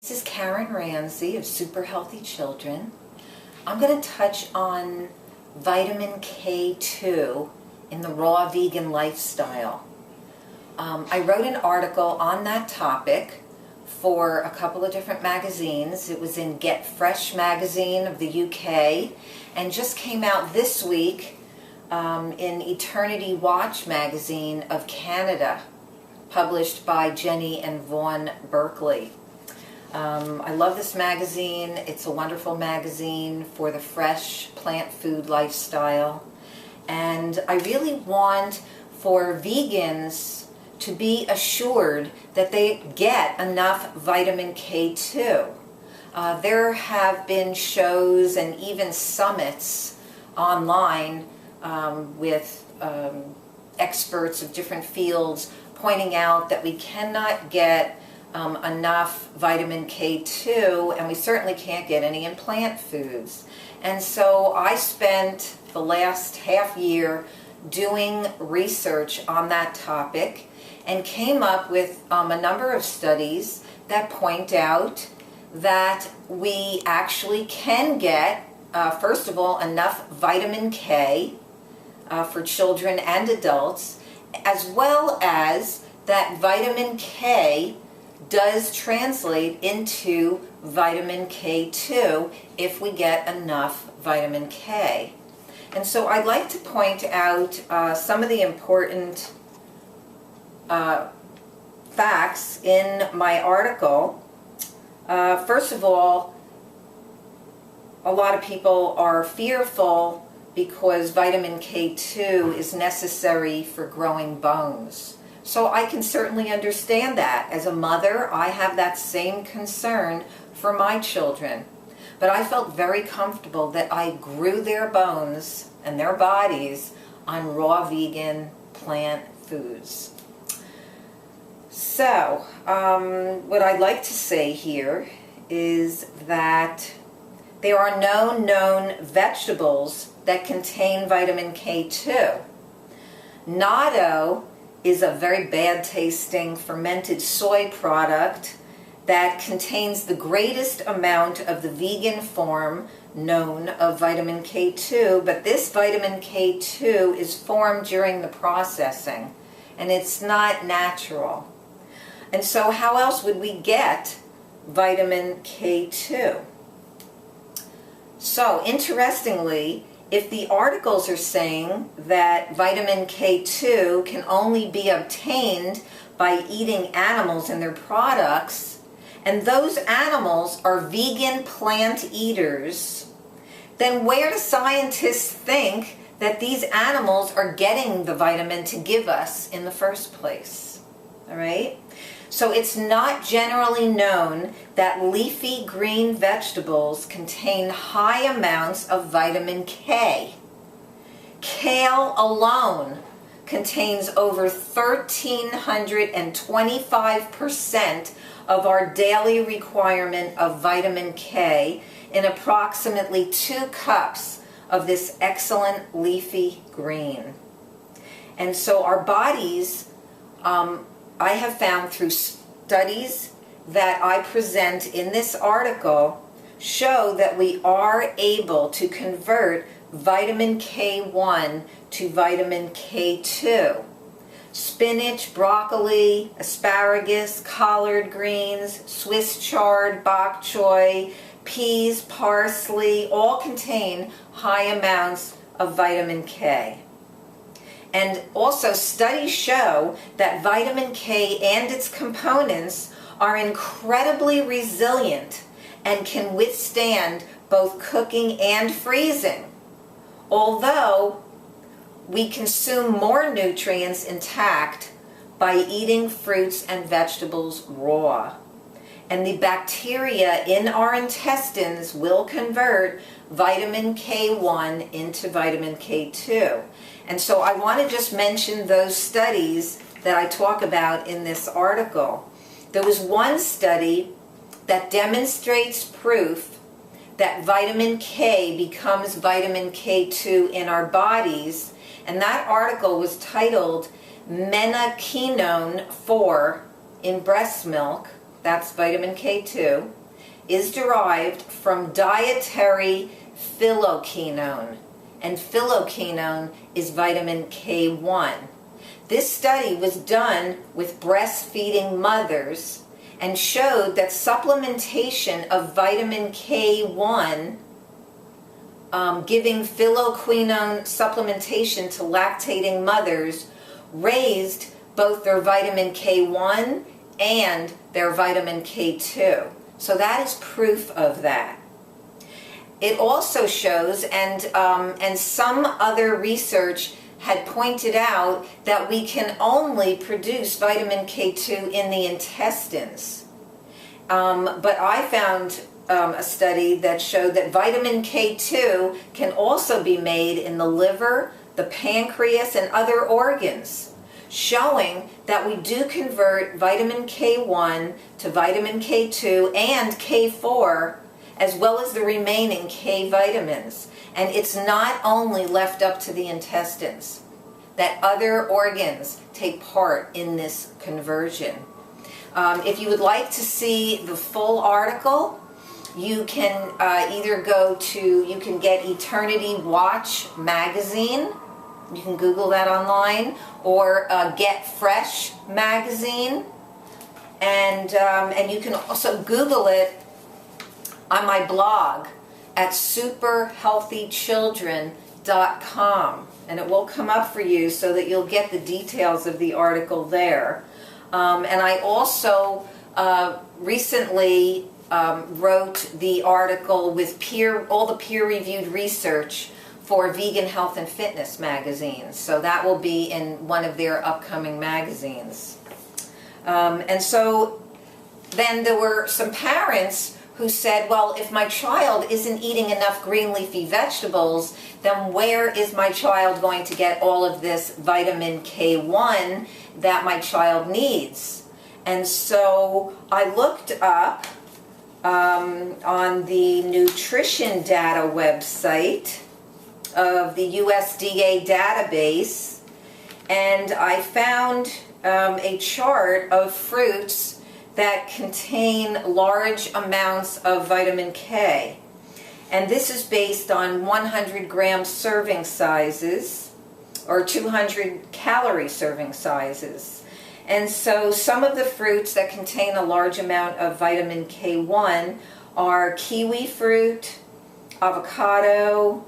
This is Karen Ramsey of Super Healthy Children. I'm going to touch on vitamin K2 in the raw vegan lifestyle. I wrote an article on that topic for a couple of different magazines. It was in Get Fresh magazine of the UK and just came out this week in Eternity Watch magazine of Canada, published by Jenny and Vaughn Berkeley. I love this magazine. It's a wonderful magazine for the fresh plant food lifestyle. And I really want for vegans to be assured that they get enough vitamin K2. There have been shows and even summits online with experts of different fields pointing out that we cannot get enough vitamin K2, and we certainly can't get any in plant foods. And so I spent the last half year doing research on that topic and came up with a number of studies that point out that we actually can get, first of all, enough vitamin K for children and adults, as well as that vitamin K does translate into vitamin K2 if we get enough vitamin K. And so I'd like to point out some of the important facts in my article. First of all, a lot of people are fearful because vitamin K2 is necessary for growing bones. So I can certainly understand that. As a mother, I have that same concern for my children. But I felt very comfortable that I grew their bones and their bodies on raw vegan plant foods. So, what I'd like to say here is that there are no known vegetables that contain vitamin K2. Natto is a very bad tasting fermented soy product that contains the greatest amount of the vegan form known of vitamin K2, but this vitamin K2 is formed during the processing and it's not natural. And so how else would we get vitamin K2? So interestingly, if the articles are saying that vitamin K2 can only be obtained by eating animals and their products, and those animals are vegan plant eaters, then where do scientists think that these animals are getting the vitamin to give us in the first place? All right? So it's not generally known that leafy green vegetables contain high amounts of vitamin K. Kale alone contains over 1,325% of our daily requirement of vitamin K in approximately 2 cups of this excellent leafy green. And so our bodies, I have found through studies that I present in this article, show that we are able to convert vitamin K1 to vitamin K2. Spinach, broccoli, asparagus, collard greens, Swiss chard, bok choy, peas, parsley, all contain high amounts of vitamin K. And also studies show that vitamin K and its components are incredibly resilient and can withstand both cooking and freezing, although we consume more nutrients intact by eating fruits and vegetables raw. And the bacteria in our intestines will convert vitamin K1 into vitamin K2. And so I want to just mention those studies that I talk about in this article. There was one study that demonstrates proof that vitamin K becomes vitamin K2 in our bodies, and that article was titled Menaquinone 4 in Breast Milk, that's vitamin K2, is derived from dietary phylloquinone, and phylloquinone is vitamin K1. This study was done with breastfeeding mothers and showed that supplementation of vitamin K1, giving phylloquinone supplementation to lactating mothers, raised both their vitamin K1 and their vitamin K2. So that is proof of that. It also shows, and some other research had pointed out, that we can only produce vitamin K2 in the intestines. But I found a study that showed that vitamin K2 can also be made in the liver, the pancreas, and other organs, showing that we do convert vitamin K1 to vitamin K2 and K4, as well as the remaining K vitamins. And it's not only left up to the intestines, that other organs take part in this conversion. If you would like to see the full article, you can either you can get Eternity Watch magazine, you can Google that online, or Get Fresh magazine, and you can also Google it on my blog at superhealthychildren.com, and it will come up for you so that you'll get the details of the article there. And I also recently wrote the article with all the peer-reviewed research for Vegan Health and Fitness magazines. So that will be in one of their upcoming magazines. And so then there were some parents who said, well, if my child isn't eating enough green leafy vegetables, then where is my child going to get all of this vitamin K1 that my child needs? And so I looked up on the nutrition data website of the USDA database, and I found a chart of fruits that contain large amounts of vitamin K. And this is based on 100-gram serving sizes or 200 calorie serving sizes. And so some of the fruits that contain a large amount of vitamin K1 are kiwi fruit, avocado,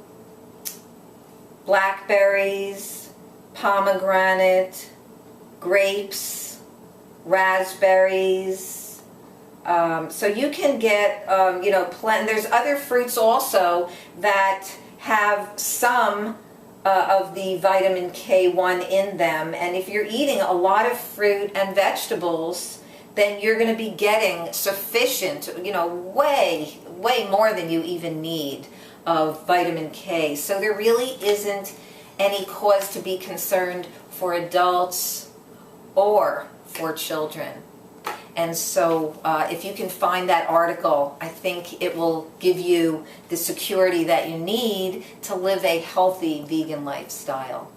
blackberries, pomegranate, grapes, raspberries. So you can get, there's other fruits also that have some of the vitamin K1 in them. And if you're eating a lot of fruit and vegetables, then you're going to be getting sufficient, way more than you even need of vitamin K. So there really isn't any cause to be concerned for adults or for children. And so if you can find that article, I think it will give you the security that you need to live a healthy vegan lifestyle.